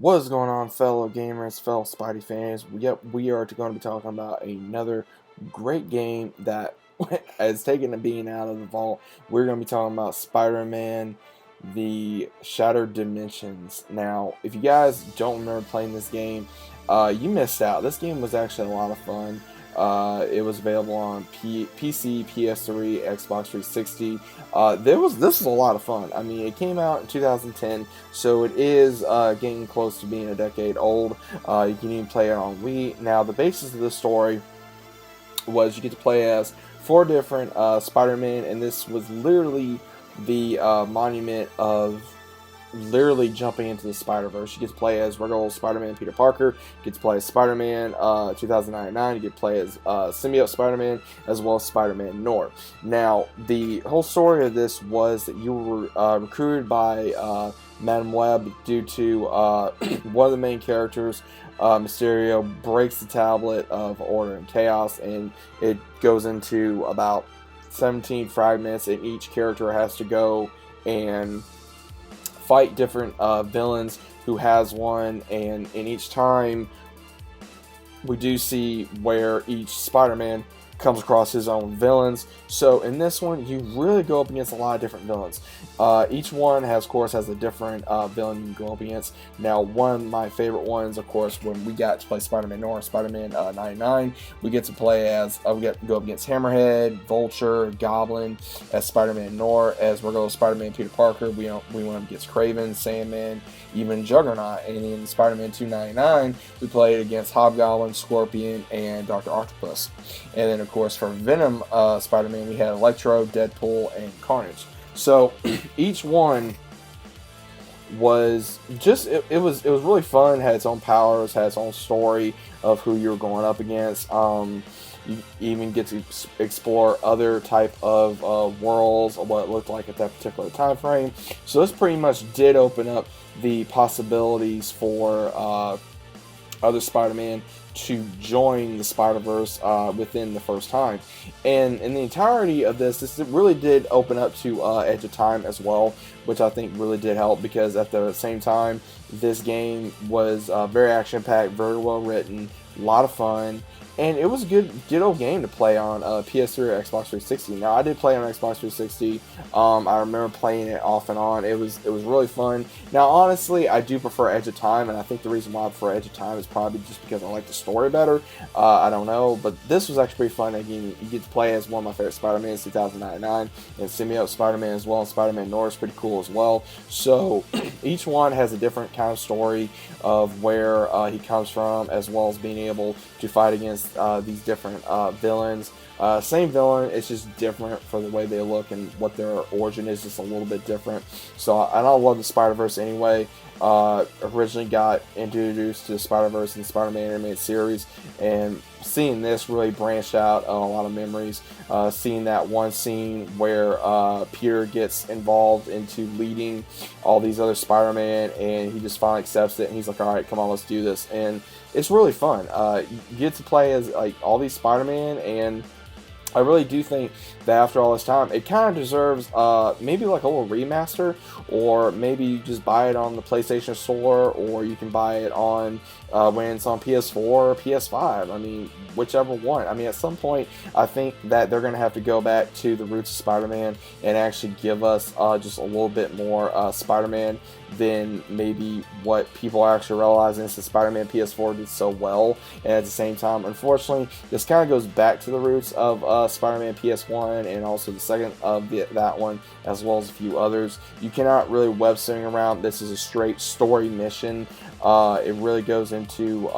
What is going on, fellow gamers, fellow Spidey fans? Yep, we are going to be talking about another great game that has taken a being out of the vault. We're going to be talking about Spider-Man, the Shattered Dimensions. Now, if you guys don't remember playing this game, you missed out. This game was actually a lot of fun. It was available on PC, PS3, Xbox 360. This was a lot of fun. I mean, it came out in 2010, so it is getting close to being a decade old. You can even play it on Wii. Now, the basis of the story was you get to play as four different Spider-Man, and this was literally the monument of literally jumping into the Spider-Verse. You get to play as regular old Spider-Man Peter Parker, you get to play as Spider-Man 2099, you get to play as symbiote Spider-Man, as well as Spider-Man Noir. Now, the whole story of this was that you were recruited by Madam Web due to one of the main characters, Mysterio, breaks the tablet of Order and Chaos, and it goes into about 17 fragments, and each character has to go and fight different villains who has one, and in each time we do see where each Spider-Man comes across his own villains. So in this one, you really go up against a lot of different villains. Each one has, of course, has a different villain you can go up against. Now, one of my favorite ones, of course, when we got to play Spider-Man Noir, Spider-Man 99, we get to play as, we get to go up against Hammerhead, Vulture, Goblin, as Spider-Man Noir. As we're going to Spider-Man Peter Parker, we went up against Kraven, Sandman, even Juggernaut. And in Spider-Man 299, we played against Hobgoblin, Scorpion, and Dr. Octopus. And then, of course, for Venom Spider-Man, we had Electro, Deadpool, and Carnage. So each one was just it was really fun. Had its own powers, had its own story of who you were going up against. You even get to explore other type of worlds, or what it looked like at that particular time frame. So this pretty much did open up the possibilities for other Spider-Man to join the Spider-Verse within the first time. And in the entirety of this really did open up to Edge of Time as well, which I think really did help, because at the same time, this game was very action-packed, very well written, a lot of fun, and it was a good old game to play on PS3 or Xbox 360. Now, I did play on Xbox 360. I remember playing it off and on. It was really fun. Now, honestly, I do prefer Edge of Time, and I think the reason why I prefer Edge of Time is probably just because I like the story better. I don't know, but this was actually pretty fun. Again, you get to play as one of my favorite Spider-Mans, 2099, and symbiote Spider-Man as well, and Spider-Man Noir is pretty cool as well. So each one has a different kind of story of where he comes from, as well as being able to fight against these different villains. Same villain, it's just different for the way they look, and what their origin is just a little bit different. So, and I love the Spider-Verse anyway. Originally got introduced to the Spider-Verse in the Spider-Man animated series, and seeing this really branched out a lot of memories. Seeing that one scene where Peter gets involved into leading all these other Spider-Man, and he just finally accepts it, and he's like, alright, come on, let's do this. And it's really fun. You get to play as like all these Spider-Man, and I really do think that after all this time, it kind of deserves maybe like a little remaster, or maybe you just buy it on the PlayStation Store, or you can buy it on when it's on PS4 or PS5. I mean, whichever one. I mean, at some point, I think that they're going to have to go back to the roots of Spider-Man and actually give us just a little bit more Spider-Man than maybe what people are actually realizing, since Spider-Man PS4 did so well. And at the same time, unfortunately, this kind of goes back to the roots of Spider-Man PS1, and also the second of that one, as well as a few others. You cannot really web swing around. This is a straight story mission. It really goes into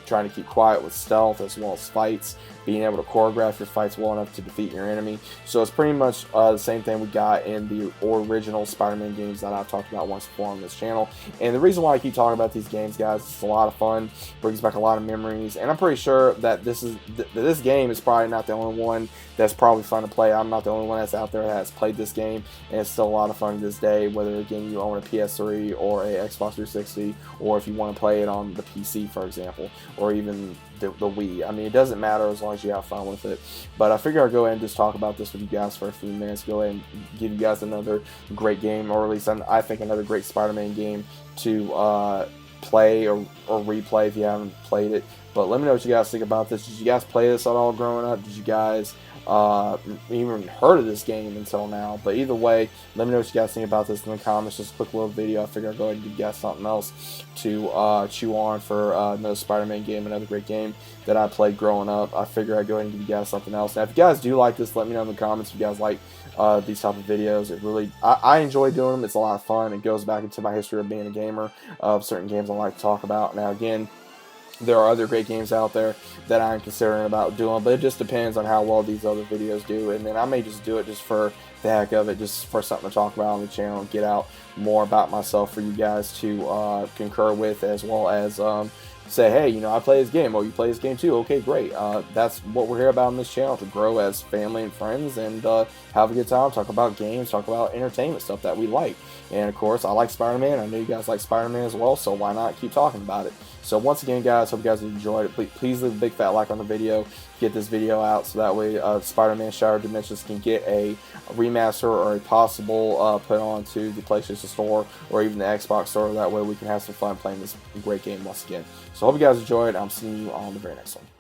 trying to keep quiet with stealth, as well as fights, being able to choreograph your fights well enough to defeat your enemy. So it's pretty much the same thing we got in the original Spider-Man games that I've talked about once before on this channel. And the reason why I keep talking about these games, guys, it's a lot of fun, brings back a lot of memories, and I'm pretty sure that this game is probably not the only one that's probably fun to play. I'm not the only one that's out there that has played this game, and it's still a lot of fun to this day, whether again you own a PS3 or a Xbox 360, or if you want to play it on the PC, for example, or even the Wii. I mean, it doesn't matter as long as you have fun with it. But I figure I'll go ahead and just talk about this with you guys for a few minutes, go ahead and give you guys another great game, or at least I think another great Spider-Man game to play or replay if you haven't played it. But let me know what you guys think about this. Did you guys play this at all growing up? Did you guys even heard of this game until now? But either way, let me know what you guys think about this in the comments. Just a quick little video. I figured I'd go ahead and give you guys something else to chew on for another Spider-Man game, another great game that I played growing up. I figured I'd go ahead and give you guys something else. Now, if you guys do like this, let me know in the comments if you guys like these type of videos. It really, I enjoy doing them. It's a lot of fun. It goes back into my history of being a gamer, of certain games I like to talk about. Now, again, there are other great games out there that I'm considering about doing, but it just depends on how well these other videos do, and then I may just do it just for the heck of it, just for something to talk about on the channel and get out more about myself for you guys to concur with, as well as say, hey, you know, I play this game. Oh, you play this game too? Okay, great. That's what we're here about on this channel, to grow as family and friends and have a good time, talk about games, talk about entertainment stuff that we like. And of course, I like Spider-Man. I know you guys like Spider-Man as well, so why not keep talking about it? So once again, guys, hope you guys enjoyed it. Please leave a big fat like on the video. Get this video out so that way Spider-Man Shattered Dimensions can get a remaster or a possible put onto the PlayStation Store or even the Xbox Store. That way we can have some fun playing this great game once again. So hope you guys enjoyed. I'm seeing you on the very next one.